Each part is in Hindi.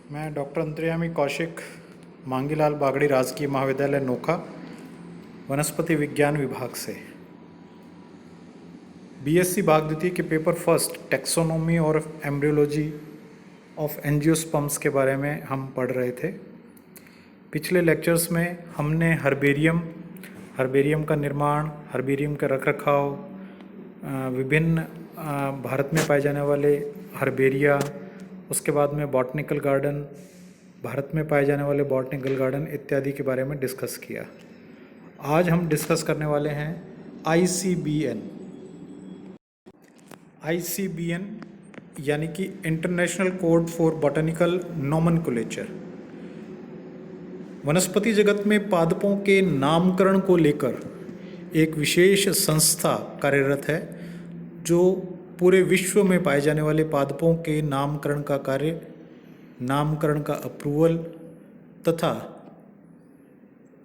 मैं डॉक्टर अंतर्यामी कौशिक, मांगीलाल बागड़ी राजकीय महाविद्यालय नोखा, वनस्पति विज्ञान विभाग से बीएससी भाग द्वितीय के पेपर फर्स्ट टैक्सोनॉमी और एम्ब्रियोलॉजी ऑफ एंजियोस्पर्म्स के बारे में हम पढ़ रहे थे। पिछले लेक्चर्स में हमने हर्बेरियम का निर्माण, हर्बेरियम का रखरखाव, विभिन्न भारत में पाए जाने वाले हर्बेरिया, उसके बाद में बॉटनिकल गार्डन, भारत में पाए जाने वाले बॉटनिकल गार्डन इत्यादि के बारे में डिस्कस किया। आज हम डिस्कस करने वाले हैं आईसीबीएन यानी कि international code for botanical nomenclature. वनस्पति जगत में पादपों के नामकरण को लेकर एक विशेष संस्था कार्यरत है जो पूरे विश्व में पाए जाने वाले पादपों के नामकरण का कार्य, नामकरण का अप्रूवल तथा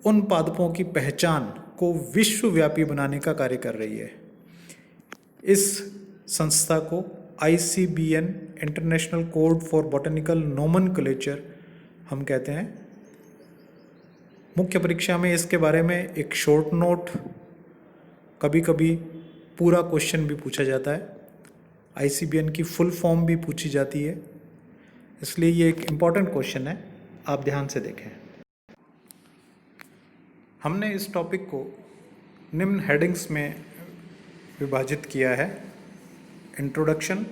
उन पादपों की पहचान को विश्वव्यापी बनाने का कार्य कर रही है। इस संस्था को ICBN international code for botanical nomenclature हम कहते हैं। मुख्य परीक्षा में इसके बारे में एक शॉर्ट नोट, कभी कभी पूरा क्वेश्चन भी पूछा जाता है। आईसीबीएन की फुल फॉर्म भी पूछी जाती है, इसलिए ये एक इम्पॉर्टेंट क्वेश्चन है, आप ध्यान से देखें। हमने इस टॉपिक को निम्न हेडिंग्स में विभाजित किया है: इंट्रोडक्शन,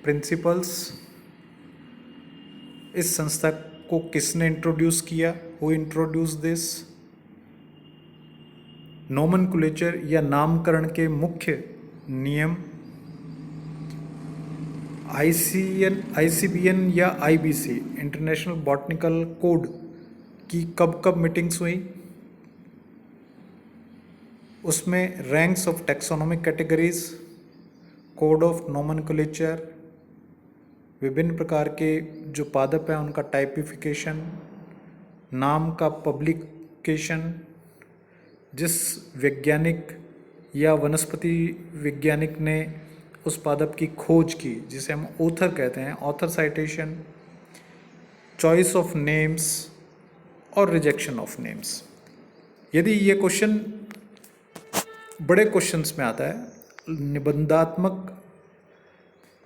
प्रिंसिपल्स, इस संस्था को किसने इंट्रोड्यूस किया, हु इंट्रोड्यूस दिस, नोमेनक्लेचर या नामकरण के मुख्य नियम, आईसीबीएन या आईबीसी इंटरनेशनल बॉटनिकल कोड की कब कब मीटिंग्स हुई, उसमें ranks of taxonomic categories, code of nomenclature, विभिन्न प्रकार के जो पादप हैं उनका टाइपिफिकेशन, नाम का पब्लिकेशन, जिस वैज्ञानिक या वनस्पति वैज्ञानिक ने उस पादप की खोज की जिसे हम ऑथर कहते हैं, author citation, choice of names और रिजेक्शन ऑफ नेम्स। यदि ये क्वेश्चन बड़े क्वेश्चंस में आता है, निबंधात्मक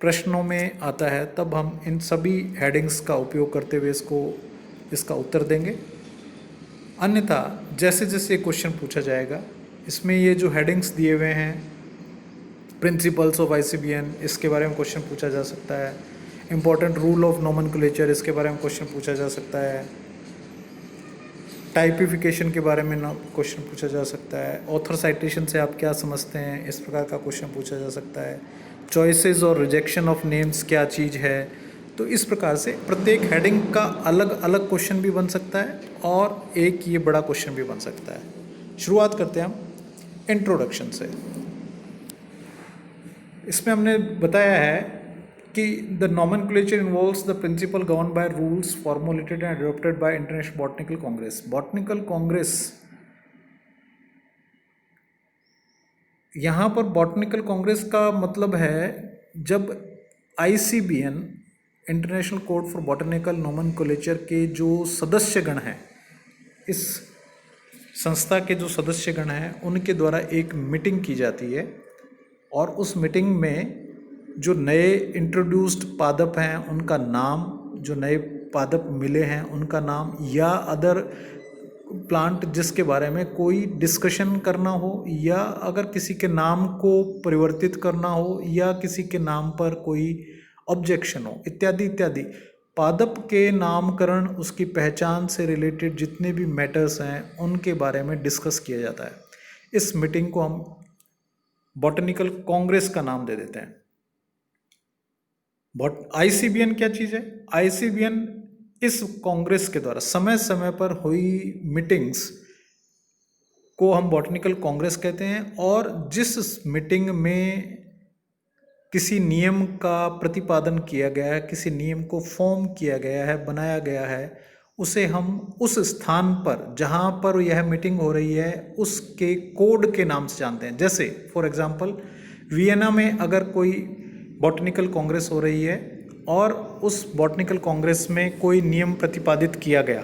प्रश्नों में आता है, तब हम इन सभी हेडिंग्स का उपयोग करते हुए इसका उत्तर देंगे। अन्यथा जैसे जैसे क्वेश्चन पूछा जाएगा, इसमें ये जो हेडिंग्स दिए हुए हैं, प्रिंसिपल्स ऑफ आईसीबीएन, इसके बारे में क्वेश्चन पूछा जा सकता है। इम्पॉर्टेंट रूल ऑफ नोमेनक्लेचर, इसके बारे में क्वेश्चन पूछा जा सकता है। टाइपिफिकेशन के बारे में क्वेश्चन पूछा जा सकता है। ऑथर साइटेशन से आप क्या समझते हैं, इस प्रकार का क्वेश्चन पूछा जा सकता है। चॉइसेस और रिजेक्शन ऑफ नेम्स क्या चीज़ है। तो इस प्रकार से प्रत्येक हेडिंग का अलग अलग क्वेश्चन भी बन सकता है और एक ये बड़ा क्वेश्चन भी बन सकता है। शुरुआत करते हैं हम इंट्रोडक्शन से। इसमें हमने बताया है कि the nomenclature involves the principle govern by rules formulated and adopted by international botanical congress. Botanical congress, यहाँ पर बॉटनिकल कांग्रेस का मतलब है जब ICBN international code for botanical nomenclature के जो सदस्यगण हैं, इस संस्था के जो सदस्यगण हैं, उनके द्वारा एक मीटिंग की जाती है और उस मीटिंग में जो नए इंट्रोड्यूस्ड पादप हैं उनका नाम, जो नए पादप मिले हैं उनका नाम, या अदर प्लांट जिसके बारे में कोई डिस्कशन करना हो, या अगर किसी के नाम को परिवर्तित करना हो, या किसी के नाम पर कोई ऑब्जेक्शन हो, इत्यादि इत्यादि, पादप के नामकरण, उसकी पहचान से रिलेटेड जितने भी मैटर्स हैं उनके बारे में डिस्कस किया जाता है। इस मीटिंग को हम बॉटनिकल कांग्रेस का नाम दे देते हैं। आईसीबीएन क्या चीज़ है? आईसीबीएन इस कांग्रेस के द्वारा समय समय पर हुई मीटिंग्स को हम बॉटनिकल कांग्रेस कहते हैं, और जिस मीटिंग में किसी नियम का प्रतिपादन किया गया है, किसी नियम को फॉर्म किया गया है, बनाया गया है, उसे हम उस स्थान पर जहाँ पर यह मीटिंग हो रही है उसके कोड के नाम से जानते हैं। जैसे फॉर एग्जांपल वियना में अगर कोई बॉटनिकल कांग्रेस हो रही है और उस बॉटनिकल कांग्रेस में कोई नियम प्रतिपादित किया गया,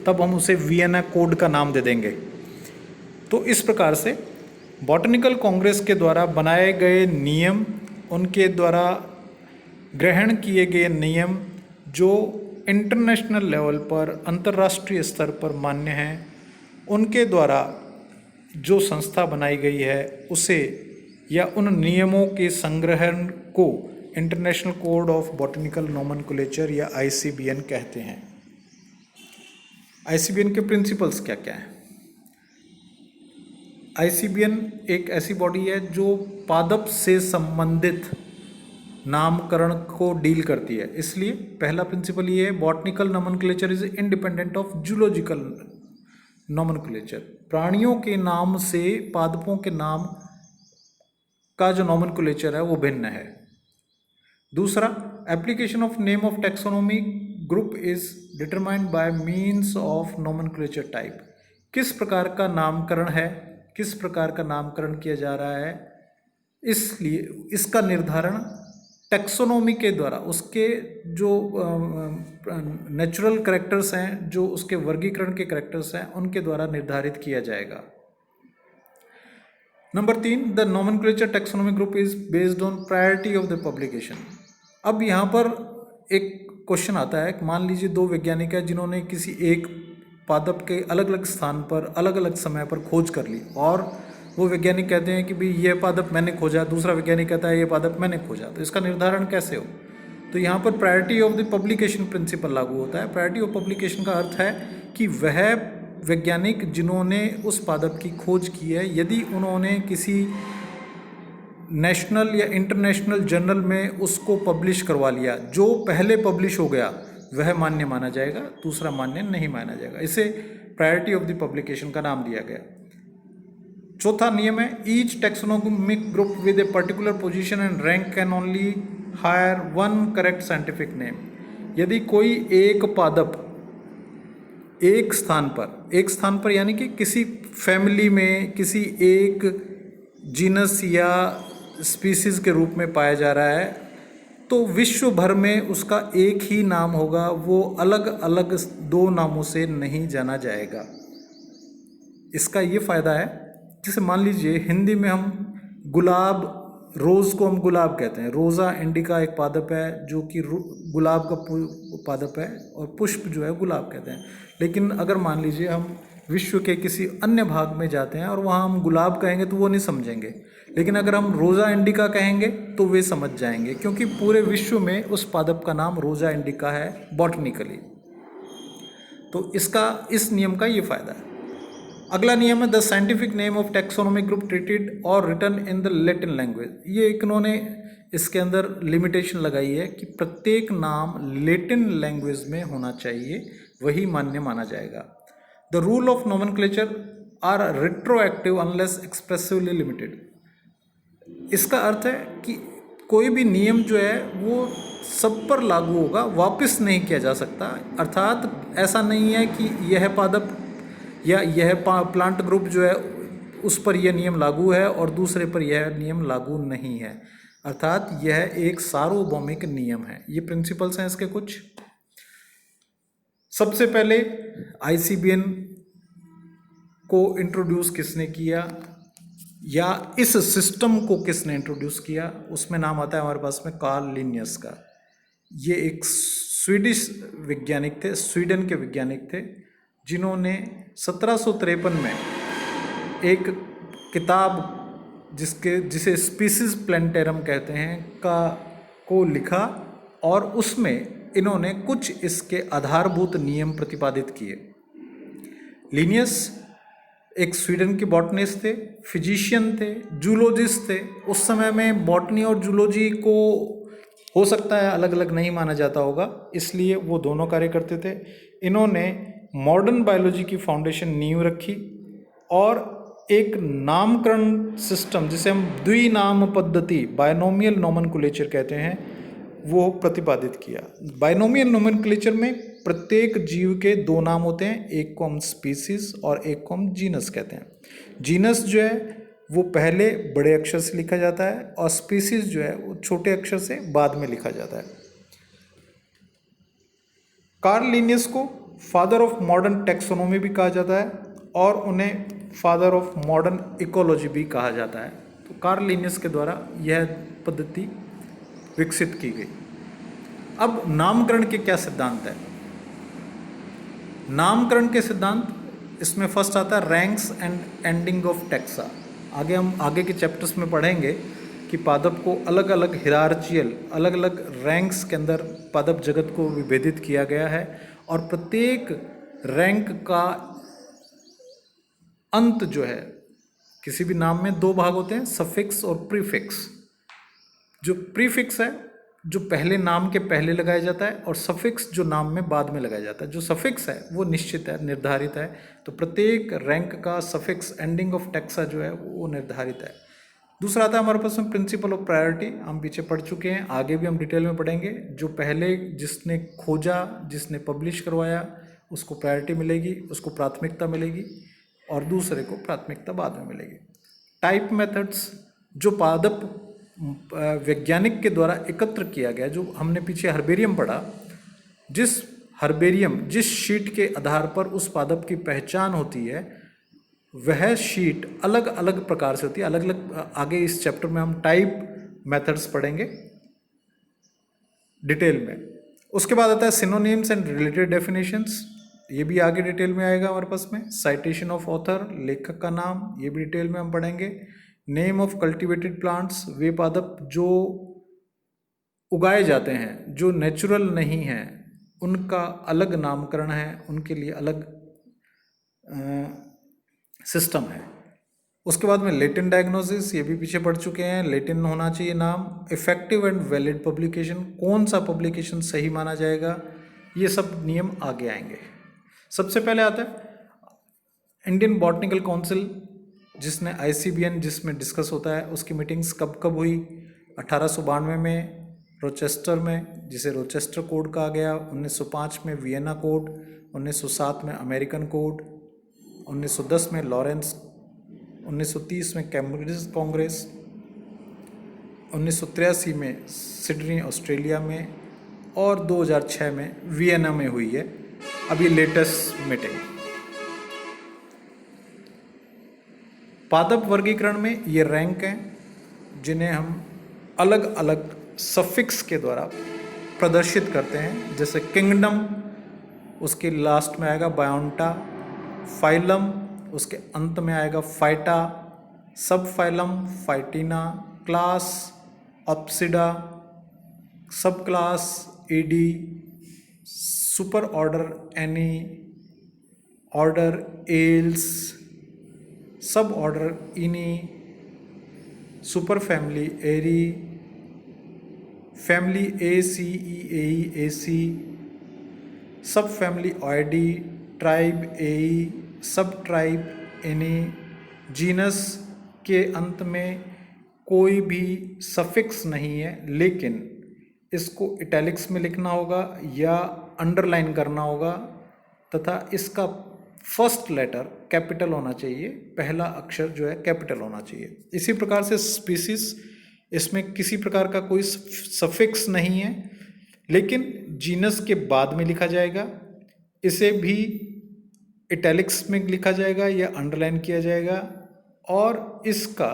तब हम उसे वियना कोड का नाम दे देंगे। तो इस प्रकार से बॉटनिकल कांग्रेस के द्वारा बनाए गए नियम, उनके द्वारा ग्रहण किए गए नियम जो इंटरनेशनल लेवल पर, अंतर्राष्ट्रीय स्तर पर मान्य हैं, उनके द्वारा जो संस्था बनाई गई है उसे या उन नियमों के संग्रहण को international code of botanical nomenclature या ICBN कहते हैं। ICBN के प्रिंसिपल्स क्या क्या हैं? ICBN एक ऐसी बॉडी है जो पादप से संबंधित नामकरण को डील करती है। इसलिए पहला प्रिंसिपल ये है, botanical nomenclature is independent of zoological nomenclature. प्राणियों के नाम से पादपों के नाम का जो नोमेनक्लेचर है वो भिन्न है। दूसरा, application of name of taxonomy group is determined by means of nomenclature type. किस प्रकार का नामकरण है, किस प्रकार का नामकरण किया जा रहा है, इसलिए इसका निर्धारण टैक्सोनॉमी के द्वारा, उसके जो नेचुरल कैरेक्टर्स हैं, जो उसके वर्गीकरण के कैरेक्टर्स हैं, उनके द्वारा निर्धारित किया जाएगा। Number 3, the nomenclature taxonomy group is based on priority of the publication. अब यहाँ पर एक क्वेश्चन आता है, मान लीजिए दो वैज्ञानिक हैं जिन्होंने किसी एक पादप के अलग अलग स्थान पर अलग अलग समय पर खोज कर ली, और वो वैज्ञानिक कहते हैं कि भाई ये पादप मैंने खोजा, दूसरा वैज्ञानिक कहता है ये पादप मैंने खोजा। तो इसका निर्धारण कैसे हो? तो यहाँ पर priority of the publication principle लागू होता है। प्रायोरिटी ऑफ पब्लिकेशन का अर्थ है कि वह वैज्ञानिक जिन्होंने उस पादप की खोज की है, यदि उन्होंने किसी नेशनल या इंटरनेशनल जर्नल में उसको पब्लिश करवा लिया, जो पहले पब्लिश हो गया वह मान्य माना जाएगा, दूसरा मान्य नहीं माना जाएगा। इसे प्रायोरिटी ऑफ द पब्लिकेशन का नाम दिया गया। चौथा नियम है, each taxonomic group with a particular position and rank can only hire one correct scientific name. यदि कोई एक पादप एक स्थान पर यानी कि किसी फैमिली में किसी एक जीनस या स्पीसीज के रूप में पाया जा रहा है, तो विश्व भर में उसका एक ही नाम होगा, वो अलग अलग दो नामों से नहीं जाना जाएगा। इसका ये फ़ायदा है, जैसे मान लीजिए हिंदी में हम गुलाब, रोज़ को हम गुलाब कहते हैं, रोज़ा इंडिका एक पादप है जो कि गुलाब का पादप है, और पुष्प जो है गुलाब कहते हैं। लेकिन अगर मान लीजिए हम विश्व के किसी अन्य भाग में जाते हैं और वहाँ हम गुलाब कहेंगे तो वो नहीं समझेंगे, लेकिन अगर हम रोज़ा इंडिका कहेंगे तो वे समझ जाएंगे, क्योंकि पूरे विश्व में उस पादप का नाम रोज़ा इंडिका है बॉटनिकली। तो इस नियम का ये फ़ायदा है। अगला नियम है, the scientific name of taxonomic group treated और written in the Latin language. ये इन्होंने इसके अंदर लिमिटेशन लगाई है कि प्रत्येक नाम लैटिन लैंग्वेज में होना चाहिए, वही मान्य माना जाएगा। The rule of nomenclature are retroactive unless expressively limited. इसका अर्थ है कि कोई भी नियम जो है वो सब पर लागू होगा, वापस नहीं किया जा सकता। अर्थात ऐसा नहीं है कि यह पादप या यह प्लांट ग्रुप जो है उस पर यह नियम लागू है और दूसरे पर यह नियम लागू नहीं है। अर्थात यह एक सार्वभौमिक नियम है। ये प्रिंसिपल्स हैं इसके कुछ। सबसे पहले ICBN को इंट्रोड्यूस किसने किया या इस सिस्टम को किसने इंट्रोड्यूस किया, उसमें नाम आता है हमारे पास में कार्ल लिनियस का। ये एक स्वीडिश वैज्ञानिक थे, स्वीडन के वैज्ञानिक थे, जिन्होंने 1753 में एक किताब जिसे स्पीसीज प्लेंटेरम कहते हैं को लिखा, और उसमें इन्होंने कुछ इसके आधारभूत नियम प्रतिपादित किए। लिनियस एक स्वीडन के बॉटनिस्ट थे, फिजिशियन थे, जूलॉजिस्ट थे। उस समय में बॉटनी और जूलॉजी को हो सकता है अलग अलग नहीं माना जाता होगा, इसलिए वो दोनों कार्य करते थे। इन्होंने मॉडर्न बायोलॉजी की फाउंडेशन नींव रखी और एक नामकरण सिस्टम जिसे हम द्विनाम पद्धति, बायनोमियल नोमेनक्लेचर कहते हैं, वो प्रतिपादित किया। बायनोमियल नोमेनक्लेचर में प्रत्येक जीव के दो नाम होते हैं, एक को हम स्पीसीज और एक को हम जीनस कहते हैं। जीनस जो है वो पहले बड़े अक्षर से लिखा जाता है और स्पीसीज जो है वो छोटे अक्षर से बाद में लिखा जाता है। कार्ल लिनियस को फादर ऑफ मॉडर्न टेक्सोनोमी भी कहा जाता है और उन्हें फादर ऑफ मॉडर्न इकोलॉजी भी कहा जाता है। तो कार्ल लिनियस के द्वारा यह पद्धति विकसित की गई। अब नामकरण के क्या सिद्धांत है? नामकरण के सिद्धांत, इसमें फर्स्ट आता है ranks and ending of taxa. हम आगे के चैप्टर्स में पढ़ेंगे कि पादप को अलग अलग हिरार्चियल, अलग अलग रैंक्स के अंदर पादप जगत को विभेदित किया गया है और प्रत्येक रैंक का अंत जो है, किसी भी नाम में दो भाग होते हैं, सफिक्स और प्रीफिक्स। जो प्रीफिक्स है जो पहले नाम के पहले लगाया जाता है और सफिक्स जो नाम में बाद में लगाया जाता है। जो सफिक्स है वो निश्चित है, निर्धारित है। तो प्रत्येक रैंक का सफिक्स एंडिंग ऑफ टैक्सा जो है वो निर्धारित है। दूसरा आता है हमारे पास में प्रिंसिपल ऑफ प्रायोरिटी। हम पीछे पढ़ चुके हैं, आगे भी हम डिटेल में पढ़ेंगे। जो पहले जिसने खोजा, जिसने पब्लिश करवाया, उसको प्रायोरिटी मिलेगी, उसको प्राथमिकता मिलेगी और दूसरे को प्राथमिकता बाद में मिलेगी। टाइप मेथड्स, जो पादप वैज्ञानिक के द्वारा एकत्र किया गया, जो हमने पीछे हर्बेरियम पढ़ा, जिस शीट के आधार पर उस पादप की पहचान होती है वह शीट अलग अलग प्रकार से होती है, अलग अलग। आगे इस चैप्टर में हम टाइप मेथड्स पढ़ेंगे डिटेल में। उसके बाद आता है सिनोनिम्स एंड रिलेटेड डेफिनेशंस, ये भी आगे डिटेल में आएगा हमारे पास में। साइटेशन ऑफ ऑथर, लेखक का नाम, ये भी डिटेल में हम पढ़ेंगे। नेम ऑफ कल्टिवेटेड प्लांट्स, वे पादप जो उगाए जाते हैं, जो नेचुरल नहीं हैं, उनका अलग नामकरण है, उनके लिए अलग सिस्टम है। उसके बाद में लेटिन डायग्नोसिस, ये भी पीछे पढ़ चुके हैं, लेटिन होना चाहिए नाम। इफेक्टिव एंड वैलिड पब्लिकेशन, कौन सा पब्लिकेशन सही माना जाएगा, ये सब नियम आगे आएंगे। सबसे पहले आता है इंडियन बॉटनिकल काउंसिल, जिसने ICBN जिसमें डिस्कस होता है, उसकी मीटिंग्स कब कब हुई? 1892 में रोचेस्टर में, जिसे रोचेस्टर कोड कहा गया। 1905 में वियना कोड, 1907 में अमेरिकन कोड, 1910 में लॉरेंस, 1930 में कैम्ब्रिज कांग्रेस, 1983 में सिडनी ऑस्ट्रेलिया में और 2006 में वियना में हुई है अभी लेटेस्ट मीटिंग। पादप वर्गीकरण में ये रैंक हैं जिन्हें हम अलग अलग सफिक्स के द्वारा प्रदर्शित करते हैं। जैसे किंगडम, उसके लास्ट में आएगा बायोंटा। फाइलम, उसके अंत में आएगा फाइटा। सब फाइलम फाइटिना। क्लास ऑप्सिडा। सब क्लास एडी। सुपर ऑर्डर एनी। ऑर्डर एल्स। सब ऑर्डर इनी। सुपर फैमिली एरी। फैमिली ACEAE सब फैमिली ऑयडी। ट्राइब एई। Sub tribe any. जीनस के अंत में कोई भी सफिक्स नहीं है, लेकिन इसको इटैलिक्स में लिखना होगा या अंडरलाइन करना होगा तथा इसका फर्स्ट लेटर कैपिटल होना चाहिए, पहला अक्षर जो है कैपिटल होना चाहिए। इसी प्रकार से स्पीसीज, इसमें किसी प्रकार का कोई सफिक्स नहीं है, लेकिन जीनस के बाद में लिखा जाएगा। इसे भी इटैलिक्स में लिखा जाएगा या अंडरलाइन किया जाएगा और इसका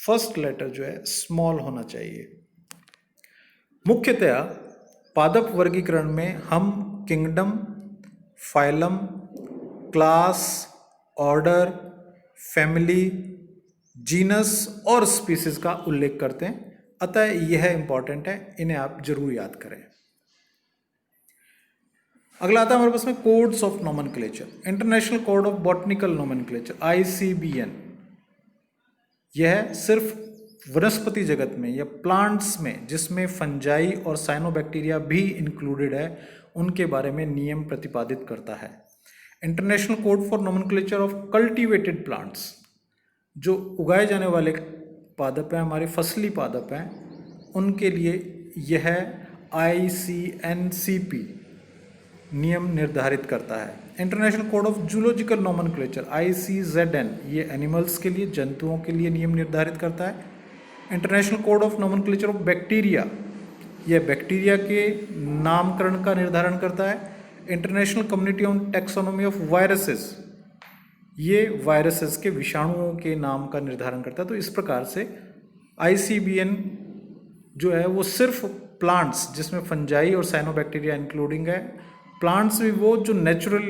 फर्स्ट लेटर जो है स्मॉल होना चाहिए। मुख्यतया पादप वर्गीकरण में हम kingdom, phylum, class, order, family, genus और स्पीसीज का उल्लेख करते हैं, अतः यह इंपॉर्टेंट है, इन्हें आप जरूर याद करें। अगला आता है हमारे पास में codes of nomenclature. International code of botanical nomenclature ICBN, यह सिर्फ वनस्पति जगत में या प्लांट्स में, जिसमें फंजाई और साइनोबैक्टीरिया भी इंक्लूडेड है, उनके बारे में नियम प्रतिपादित करता है। International code for nomenclature of cultivated plants, जो उगाए जाने वाले पादप हैं, हमारे फसली पादप हैं, उनके लिए यह ICNCP नियम निर्धारित करता है। International code of zoological nomenclature ICZN, ये एनिमल्स के लिए, जंतुओं के लिए नियम निर्धारित करता है। International code of nomenclature of bacteria, यह बैक्टीरिया के नामकरण का निर्धारण करता है। International community on taxonomy of viruses, ये वायरसेस के विषाणुओं के नाम का निर्धारण करता है। तो इस प्रकार से ICBN जो है वो सिर्फ प्लांट्स, जिसमें फंजाई और साइनोबैक्टीरिया इंक्लूडिंग है, प्लांट्स भी वो जो नेचुरल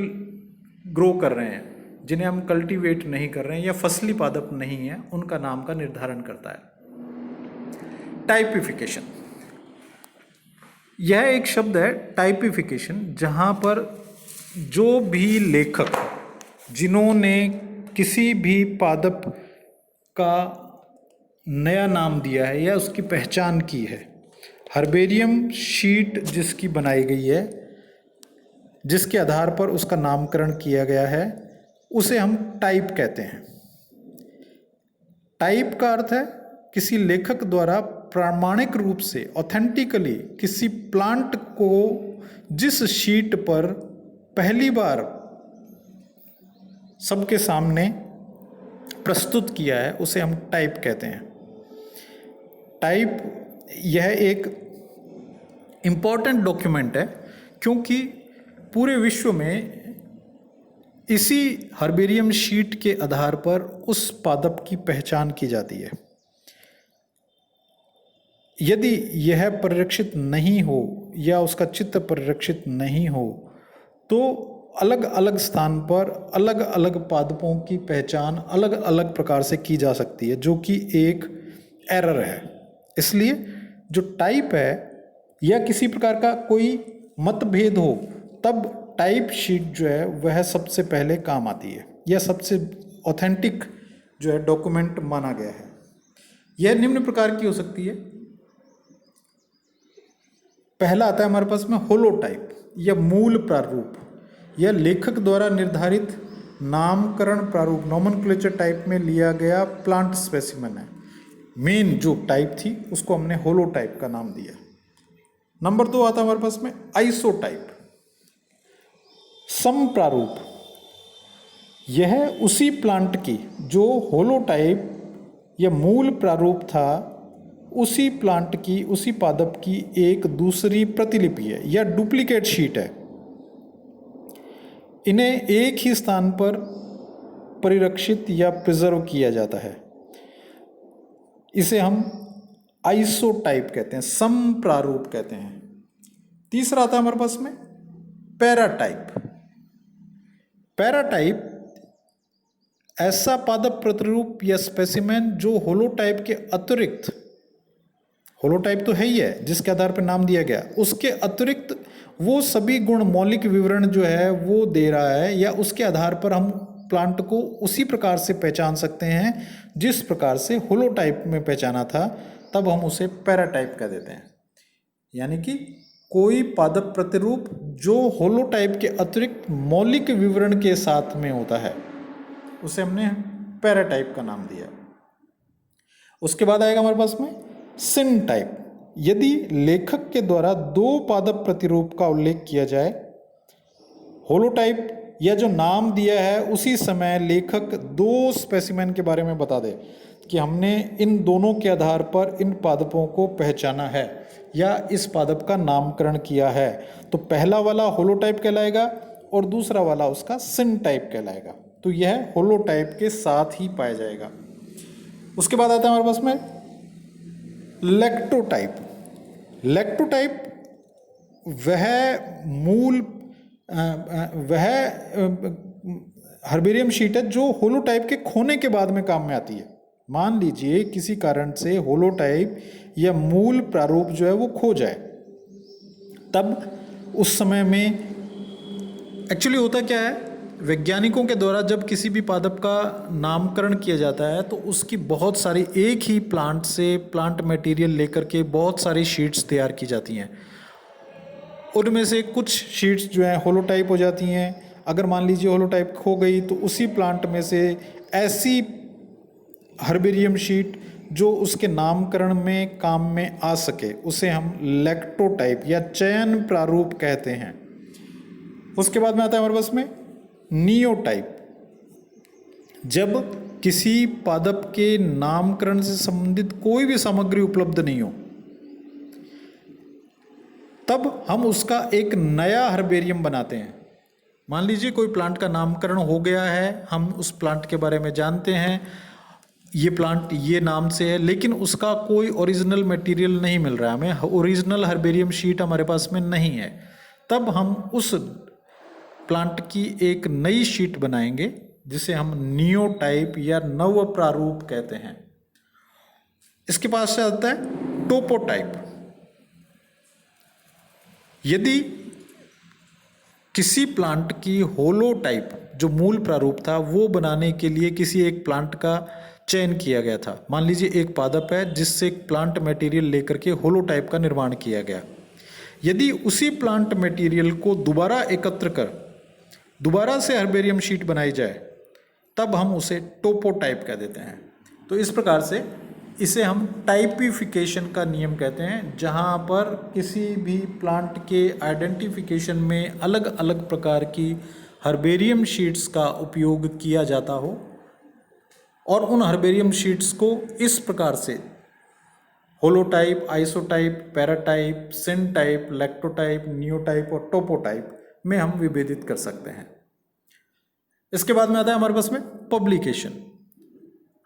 ग्रो कर रहे हैं, जिन्हें हम कल्टीवेट नहीं कर रहे हैं या फसली पादप नहीं है, उनका नाम का निर्धारण करता है। टाइपिफिकेशन, यह एक शब्द है टाइपिफिकेशन, जहाँ पर जो भी लेखक जिन्होंने किसी भी पादप का नया नाम दिया है या उसकी पहचान की है, हर्बेरियम शीट जिसकी बनाई गई है, जिसके आधार पर उसका नामकरण किया गया है, उसे हम टाइप कहते हैं। टाइप का अर्थ है किसी लेखक द्वारा प्रामाणिक रूप से, ऑथेंटिकली, किसी प्लांट को जिस शीट पर पहली बार सबके सामने प्रस्तुत किया है, उसे हम टाइप कहते हैं। टाइप यह एक इम्पॉर्टेंट डॉक्यूमेंट है, क्योंकि पूरे विश्व में इसी हर्बेरियम शीट के आधार पर उस पादप की पहचान की जाती है। यदि यह परिरक्षित नहीं हो या उसका चित्र परिरक्षित नहीं हो, तो अलग अलग स्थान पर अलग अलग पादपों की पहचान अलग अलग प्रकार से की जा सकती है, जो कि एक एरर है। इसलिए जो टाइप है या किसी प्रकार का कोई मतभेद हो, तब टाइप शीट जो है वह सबसे पहले काम आती है, या सबसे ऑथेंटिक जो है डॉक्यूमेंट माना गया है। यह निम्न प्रकार की हो सकती है। पहला आता है हमारे पास में होलोटाइप या मूल प्रारूप, यह लेखक द्वारा निर्धारित नामकरण प्रारूप, नोमेनक्लेचर टाइप में लिया गया प्लांट स्पेसिमेन है। मेन जो टाइप थी उसको हमने होलोटाइप का नाम दिया। नंबर 2 आता है हमारे पास में आइसोटाइप, सम प्रारूप, यह उसी प्लांट की जो होलोटाइप या मूल प्रारूप था, उसी प्लांट की, उसी पादप की एक दूसरी प्रतिलिपि है या डुप्लीकेट शीट है। इन्हें एक ही स्थान पर परिरक्षित या प्रिजर्व किया जाता है। इसे हम आइसोटाइप कहते हैं, सम प्रारूप कहते हैं। तीसरा आता है हमारे पास में पैराटाइप। पैराटाइप ऐसा पादप प्रतिरूप या स्पेसिमेन जो होलोटाइप के अतिरिक्त, होलोटाइप तो है ही है जिसके आधार पर नाम दिया गया, उसके अतिरिक्त वो सभी गुण, मौलिक विवरण जो है वो दे रहा है, या उसके आधार पर हम प्लांट को उसी प्रकार से पहचान सकते हैं जिस प्रकार से होलोटाइप में पहचाना था, तब हम उसे पैराटाइप कह देते हैं। यानी कि कोई पादप प्रतिरूप जो होलोटाइप के अतिरिक्त मौलिक विवरण के साथ में होता है, उसे हमने पैराटाइप का नाम दिया। उसके बाद आएगा हमारे पास में सिनटाइप, यदि लेखक के द्वारा 2 पादप प्रतिरूप का उल्लेख किया जाए, होलोटाइप या जो नाम दिया है उसी समय लेखक 2 स्पेसिमेन के बारे में बता दे कि हमने इन दोनों के आधार पर इन पादपों को पहचाना है या इस पादप का नामकरण किया है, तो पहला वाला होलोटाइप कहलाएगा और दूसरा वाला उसका सिनटाइप कहलाएगा। तो यह होलोटाइप के साथ ही पाया जाएगा। उसके बाद आता है हमारे पास में लेक्टोटाइप। लेक्टोटाइप वह हर्बेरियम शीट है जो होलोटाइप के खोने के बाद में काम में आती है। मान लीजिए किसी कारण से होलोटाइप या मूल प्रारूप जो है वो खो जाए, तब उस समय में एक्चुअली होता क्या है, वैज्ञानिकों के द्वारा जब किसी भी पादप का नामकरण किया जाता है तो उसकी बहुत सारी, एक ही प्लांट से प्लांट मटेरियल लेकर के बहुत सारी शीट्स तैयार की जाती हैं। उनमें से कुछ शीट्स जो हैं होलोटाइप हो जाती हैं। अगर मान लीजिए होलोटाइप खो गई तो उसी प्लांट में से ऐसी हर्बेरियम शीट जो उसके नामकरण में काम में आ सके, उसे हम लेक्टोटाइप या चयन प्रारूप कहते हैं। उसके बाद में आता है हमारे पास में नियोटाइप, जब किसी पादप के नामकरण से संबंधित कोई भी सामग्री उपलब्ध नहीं हो, तब हम उसका एक नया हर्बेरियम बनाते हैं। मान लीजिए कोई प्लांट का नामकरण हो गया है, हम उस प्लांट के बारे में जानते हैं, ये प्लांट ये नाम से है, लेकिन उसका कोई ओरिजिनल मटेरियल नहीं मिल रहा है, हमें ओरिजिनल हर्बेरियम शीट हमारे पास में नहीं है। तब हम उस प्लांट की एक नई शीट बनाएंगे जिसे हम नियो टाइप या नव प्रारूप कहते हैं। इसके पास से आता है टोपो टाइप। यदि किसी प्लांट की होलो टाइप जो मूल प्रारूप था वो बनाने के लिए किसी एक प्लांट का चयन किया गया था, मान लीजिए एक पादप है जिससे एक प्लांट मटेरियल लेकर के होलो टाइप का निर्माण किया गया, यदि उसी प्लांट मटेरियल को दोबारा एकत्र कर दोबारा से हर्बेरियम शीट बनाई जाए तब हम उसे टोपो टाइप कह देते हैं। तो इस प्रकार से इसे हम टाइपिफिकेशन का नियम कहते हैं, जहाँ पर किसी भी प्लांट के आइडेंटिफिकेशन में अलग अलग प्रकार की हर्बेरियम शीट्स का उपयोग किया जाता हो और उन हर्बेरियम शीट्स को इस प्रकार से होलोटाइप, आइसोटाइप, पैराटाइप, सिन टाइप, लैक्टोटाइप, नियोटाइप और टोपोटाइप में हम विभेदित कर सकते हैं। इसके बाद में आता है हमारे पास में पब्लिकेशन।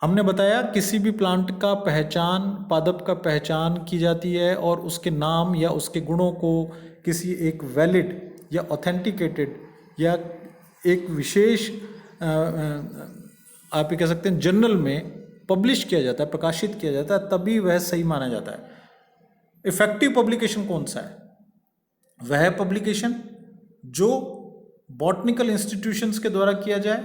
हमने बताया किसी भी प्लांट का पहचान, पादप का पहचान की जाती है और उसके नाम या उसके गुणों को किसी एक वैलिड या ऑथेंटिकेटेड या एक विशेष आप ये कह सकते हैं जर्नल में पब्लिश किया जाता है, प्रकाशित किया जाता है, तभी वह सही माना जाता है। इफेक्टिव पब्लिकेशन कौन सा है? वह पब्लिकेशन जो बॉटनिकल इंस्टीट्यूशंस के द्वारा किया जाए,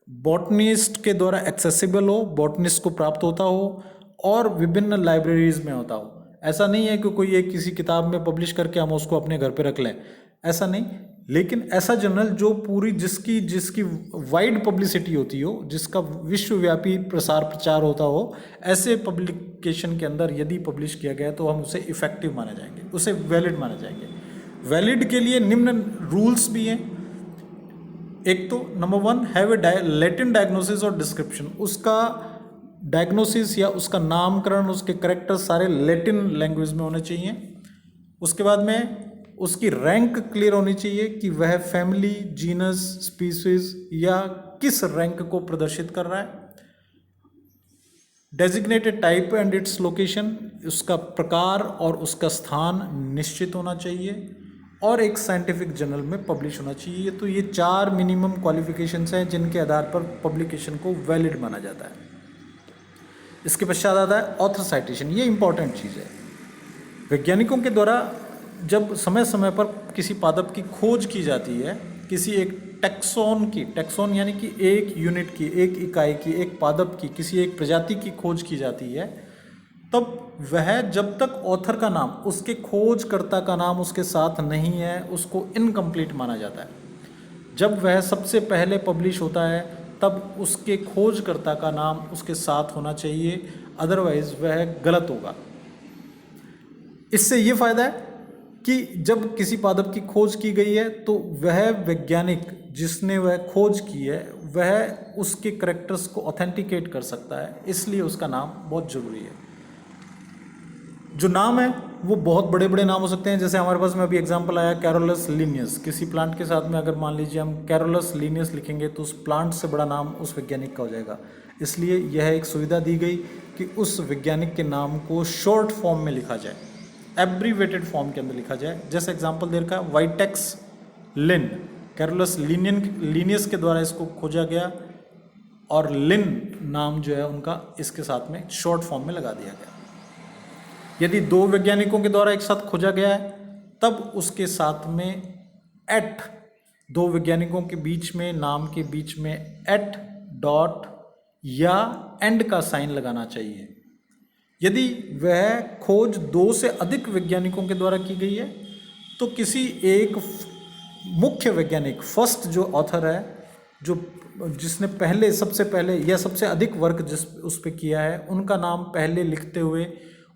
बॉटनिस्ट के द्वारा एक्सेसिबल हो, बॉटनिस्ट को प्राप्त होता हो और विभिन्न लाइब्रेरीज में होता हो। ऐसा नहीं है कि कोई एक किसी किताब में पब्लिश करके हम उसको अपने घर पे रख लें, ऐसा नहीं, लेकिन ऐसा जर्नल जो पूरी जिसकी वाइड पब्लिसिटी होती हो, जिसका विश्वव्यापी प्रसार प्रचार होता हो, ऐसे पब्लिकेशन के अंदर यदि पब्लिश किया गया तो हम उसे इफेक्टिव माने जाएंगे, उसे वैलिड माने जाएंगे। वैलिड के लिए निम्न रूल्स भी हैं। एक तो number 1, have a Latin diagnosis और डिस्क्रिप्शन। उसका डायग्नोसिस या उसका नामकरण, उसके करेक्टर्स सारे लैटिन लैंग्वेज में होने चाहिए। उसके बाद में उसकी रैंक क्लियर होनी चाहिए कि वह फैमिली, जीनस, स्पीसीज या किस रैंक को प्रदर्शित कर रहा है। Designated type and its location, उसका प्रकार और उसका स्थान निश्चित होना चाहिए और एक साइंटिफिक जर्नल में पब्लिश होना चाहिए। तो ये 4 मिनिमम क्वालिफिकेशंस हैं जिनके आधार पर पब्लिकेशन को वैलिड माना जाता है। इसके पश्चात आता है ऑथर साइटेशन। ये इंपॉर्टेंट चीज़ है। वैज्ञानिकों के द्वारा जब समय समय पर किसी पादप की खोज की जाती है, किसी एक टैक्सोन यानी कि एक यूनिट की, एक इकाई की, एक पादप की, किसी एक प्रजाति की खोज की जाती है, तब वह जब तक ऑथर का नाम, उसके खोजकर्ता का नाम उसके साथ नहीं है, उसको इनकम्प्लीट माना जाता है। जब वह सबसे पहले पब्लिश होता है तब उसके खोजकर्ता का नाम उसके साथ होना चाहिए, अदरवाइज वह गलत होगा। इससे ये फायदा है कि जब किसी पादप की खोज की गई है तो वह वैज्ञानिक जिसने वह खोज की है वह उसके करैक्टर्स को ऑथेंटिकेट कर सकता है, इसलिए उसका नाम बहुत ज़रूरी है। जो नाम है वो बहुत बड़े बड़े नाम हो सकते हैं, जैसे हमारे पास में अभी एग्जांपल आया कैरोलस लीनियस। किसी प्लांट के साथ में अगर मान लीजिए हम कैरोलस लीनियस लिखेंगे तो उस प्लांट से बड़ा नाम उस वैज्ञानिक का हो जाएगा। इसलिए यह एक सुविधा दी गई कि उस वैज्ञानिक के नाम को शॉर्ट फॉर्म में लिखा जाए, एब्रीवेटेड फॉर्म के अंदर लिखा जाए। जैसे एग्जाम्पल दे रखा वाइटेक्स लिन, कैरोलस लीनियस के द्वारा इसको खोजा गया और लिन नाम जो है उनका इसके साथ में शॉर्ट फॉर्म में लगा दिया गया। यदि 2 वैज्ञानिकों के द्वारा एक साथ खोजा गया है तब उसके साथ में एट, 2 वैज्ञानिकों के बीच में, नाम के बीच में एट, डॉट या एंड का साइन लगाना चाहिए। यदि वह खोज 2 से अधिक वैज्ञानिकों के द्वारा की गई है तो किसी एक मुख्य वैज्ञानिक, फर्स्ट जो ऑथर है, जो जिसने पहले, सबसे पहले या सबसे अधिक वर्क जिस उस पर किया है, उनका नाम पहले लिखते हुए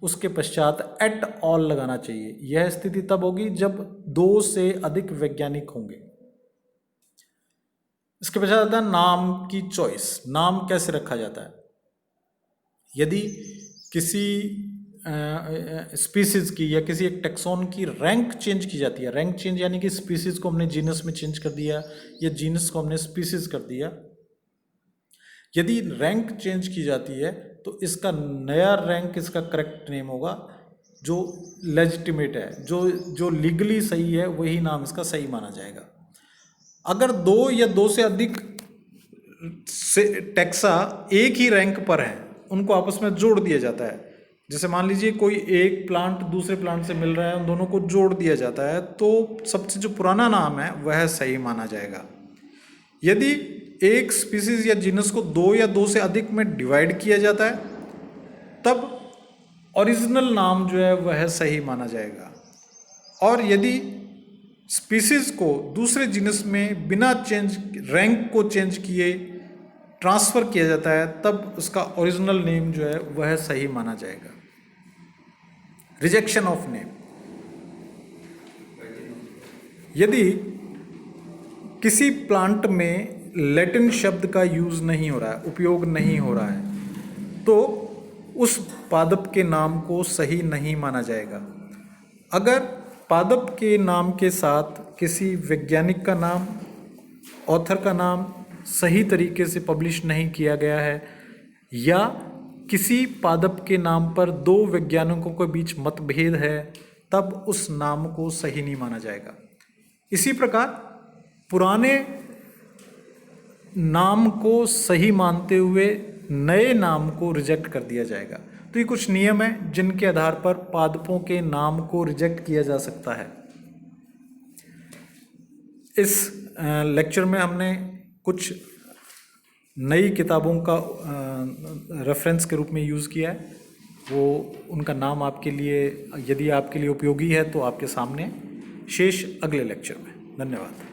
उसके पश्चात एट ऑल लगाना चाहिए। यह स्थिति तब होगी जब 2 से अधिक वैज्ञानिक होंगे। इसके पश्चात आता है नाम की चॉइस। नाम कैसे रखा जाता है? यदि किसी स्पीसीज की या किसी एक टेक्सोन की रैंक चेंज की जाती है, रैंक चेंज यानी कि स्पीसीज को हमने जीनस में चेंज कर दिया या जीनस को हमने स्पीसीज कर दिया। यदि रैंक चेंज की जाती है तो इसका नया रैंक, इसका करेक्ट नेम होगा जो लेजिटिमेट है, जो लीगली सही है, वही नाम इसका सही माना जाएगा। अगर दो या दो से अधिक टैक्सा एक ही रैंक पर हैं, उनको आपस में जोड़ दिया जाता है। जैसे मान लीजिए कोई एक प्लांट दूसरे प्लांट से मिल रहा है, उन दोनों को जोड़ दिया जाता है, तो सबसे जो पुराना नाम है वह सही माना जाएगा। यदि एक स्पीसीज या जीनस को दो या दो से अधिक में डिवाइड किया जाता है, तब ओरिजिनल नाम जो है वह सही माना जाएगा। और यदि स्पीसीज को दूसरे जीनस में बिना चेंज रैंक को चेंज किए ट्रांसफर किया जाता है, तब उसका ओरिजिनल नेम जो है वह सही माना जाएगा। रिजेक्शन ऑफ नेम, यदि किसी प्लांट में लैटिन शब्द का यूज नहीं हो रहा है, उपयोग नहीं हो रहा है, तो उस पादप के नाम को सही नहीं माना जाएगा। अगर पादप के नाम के साथ किसी वैज्ञानिक का नाम, ऑथर का नाम सही तरीके से पब्लिश नहीं किया गया है, या किसी पादप के नाम पर दो वैज्ञानिकों के बीच मतभेद है, तब उस नाम को सही नहीं माना जाएगा। इसी प्रकार पुराने नाम को सही मानते हुए नए नाम को रिजेक्ट कर दिया जाएगा। तो ये कुछ नियम हैं जिनके आधार पर पादपों के नाम को रिजेक्ट किया जा सकता है। इस लेक्चर में हमने कुछ नई किताबों का रेफरेंस के रूप में यूज़ किया है। वो उनका नाम आपके लिए, यदि आपके लिए उपयोगी है तो आपके सामने, शेष अगले लेक्चर में। धन्यवाद।